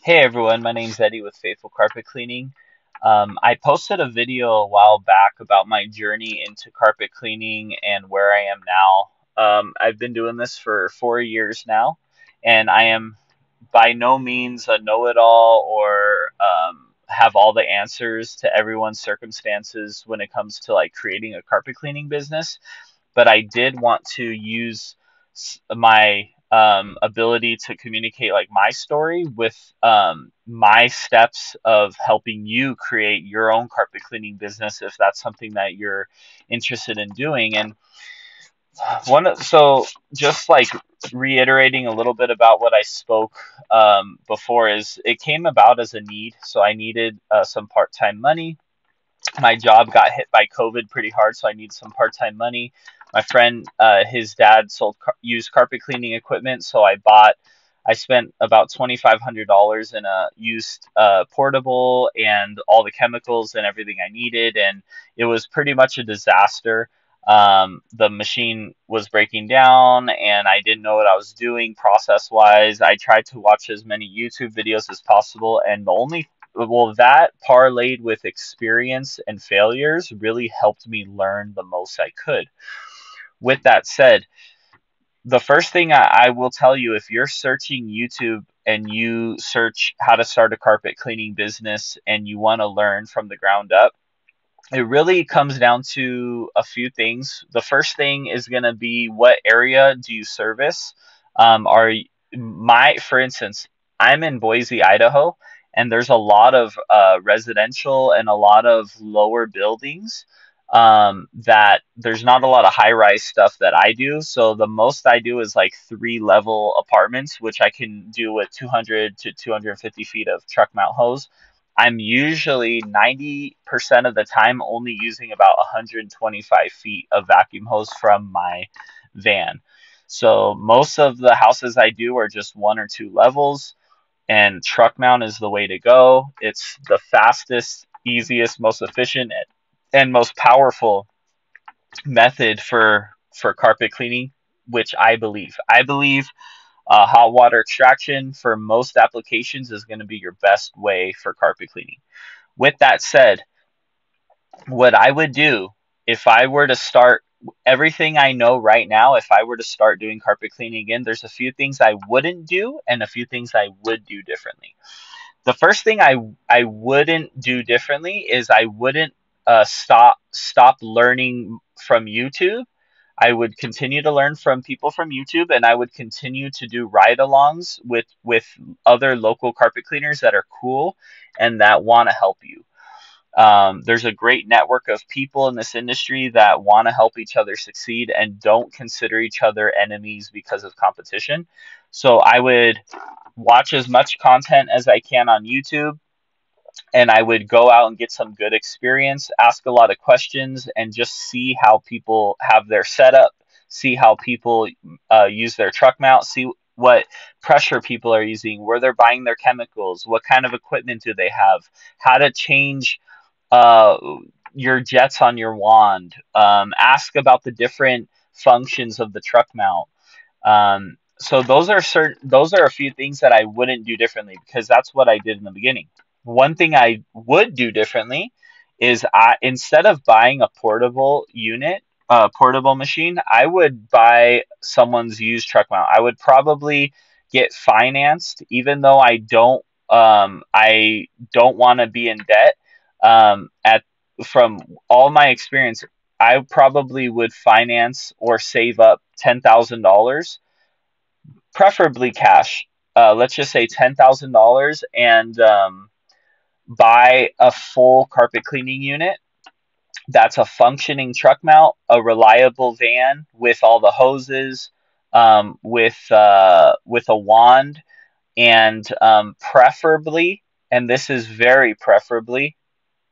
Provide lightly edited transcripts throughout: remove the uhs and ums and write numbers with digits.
Hey everyone, my name's Eddie with Faithful Carpet Cleaning. I posted a video a while back about my journey into carpet cleaning and where I am now. I've been doing this for 4 years now, and I am by no means a know-it-all or have all the answers to everyone's circumstances when it comes to like creating a carpet cleaning business. But I did want to use my ability to communicate like my story with my steps of helping you create your own carpet cleaning business if that's something that you're interested in doing. And so just like reiterating a little bit about what I spoke before is it came about as a need. So I needed some part-time money. My job got hit by COVID pretty hard, so I need some part-time money. My friend, his dad sold used carpet cleaning equipment, so I spent about $2,500 in a used portable and all the chemicals and everything I needed, and it was pretty much a disaster. The machine was breaking down, and I didn't know what I was doing process-wise. I tried to watch as many YouTube videos as possible, and that parlayed with experience and failures really helped me learn the most I could. With that said, the first thing I will tell you, if you're searching YouTube and you search how to start a carpet cleaning business and you want to learn from the ground up, it really comes down to a few things. The first thing is going to be, what area do you service? For instance, I'm in Boise, Idaho, and there's a lot of residential and a lot of lower buildings. That there's not a lot of high rise stuff that I do. So the most I do is like 3 level apartments, which I can do with 200 to 250 feet of truck mount hose. I'm usually 90% of the time only using about 125 feet of vacuum hose from my van. So most of the houses I do are just 1 or 2 levels, and truck mount is the way to go. It's the fastest, easiest, most efficient, and most powerful method for carpet cleaning, which I believe. I believe hot water extraction for most applications is going to be your best way for carpet cleaning. With that said, what I would do if I were to start everything I know right now, if I were to start doing carpet cleaning again, there's a few things I wouldn't do and a few things I would do differently. The first thing I wouldn't do differently is I wouldn't stop learning from YouTube. I would continue to learn from people from YouTube, and I would continue to do ride-alongs with other local carpet cleaners that are cool and that want to help you. There's a great network of people in this industry that want to help each other succeed and don't consider each other enemies because of competition. So I would watch as much content as I can on YouTube, and I would go out and get some good experience, ask a lot of questions, and just see how people have their setup, see how people use their truck mount, see what pressure people are using, where they're buying their chemicals, what kind of equipment do they have, how to change uh, your jets on your wand, ask about the different functions of the truck mount. So those are a few things that I wouldn't do differently because that's what I did in the beginning. One thing I would do differently is instead of buying a portable unit, a portable machine, I would buy someone's used truck mount. I would probably get financed, even though I don't want to be in debt. At From all my experience, I probably would finance or save up $10,000, preferably cash. Let's just say $10,000, and buy a full carpet cleaning unit. That's a functioning truck mount, a reliable van with all the hoses, with a wand, and preferably, and this is very preferably,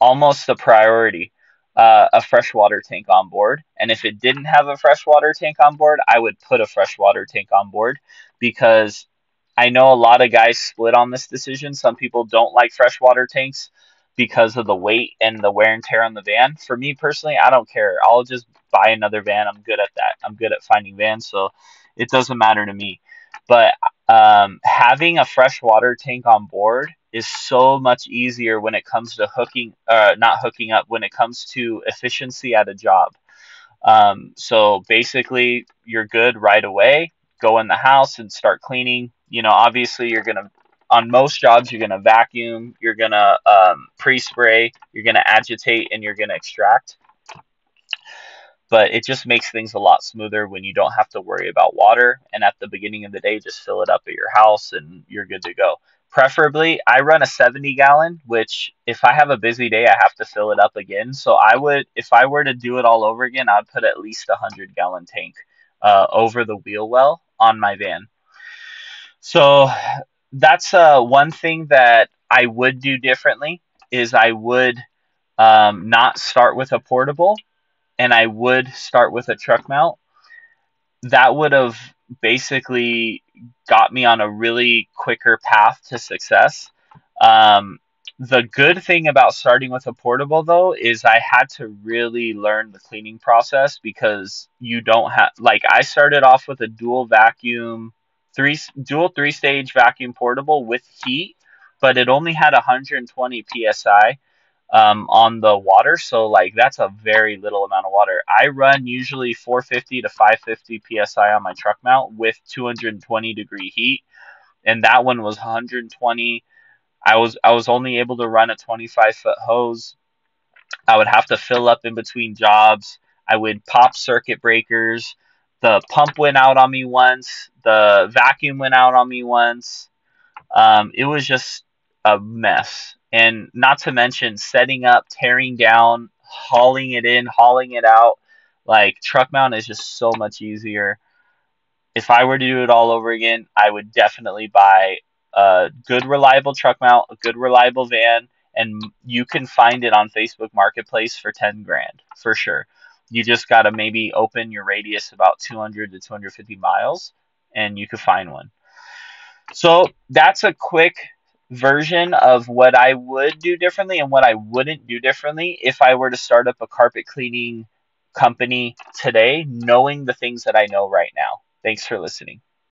almost a priority, a freshwater tank on board. And if it didn't have a freshwater tank on board, I would put a freshwater tank on board because I know a lot of guys split on this decision. Some people don't like freshwater tanks because of the weight and the wear and tear on the van. For me personally, I don't care. I'll just buy another van. I'm good at that. I'm good at finding vans, so it doesn't matter to me. But Having a freshwater tank on board is so much easier when it comes to not hooking up, when it comes to efficiency at a job. So basically, you're good right away. Go in the house and start cleaning. Obviously, on most jobs, you're gonna vacuum, you're gonna pre-spray, you're gonna agitate, and you're gonna extract. But it just makes things a lot smoother when you don't have to worry about water. And at the beginning of the day, just fill it up at your house and you're good to go. Preferably, I run a 70-gallon, which if I have a busy day, I have to fill it up again. So if I were to do it all over again, I'd put at least a 100-gallon tank over the wheel well on my van. So that's one thing that I would do differently is I would not start with a portable, and I would start with a truck mount. That would have basically got me on a really quicker path to success. Um, the good thing about starting with a portable, though, is I had to really learn the cleaning process because you don't have, like, I started off with a dual three-stage vacuum portable with heat, but it only had 120 psi on the water. So like that's a very little amount of water. I run usually 450 to 550 psi on my truck mount with 220-degree heat, and that one was 120. I was only able to run a 25-foot hose. I would have to fill up in between jobs. I would pop circuit breakers. The pump went out on me once. The vacuum went out on me once. It was just a mess. And not to mention setting up, tearing down, hauling it in, hauling it out. Like truck mount is just so much easier. If I were to do it all over again, I would definitely buy a good reliable truck mount, a good reliable van, and you can find it on Facebook Marketplace for 10 grand for sure. You just got to maybe open your radius about 200 to 250 miles and you could find one. So that's a quick version of what I would do differently and what I wouldn't do differently if I were to start up a carpet cleaning company today, knowing the things that I know right now. Thanks for listening.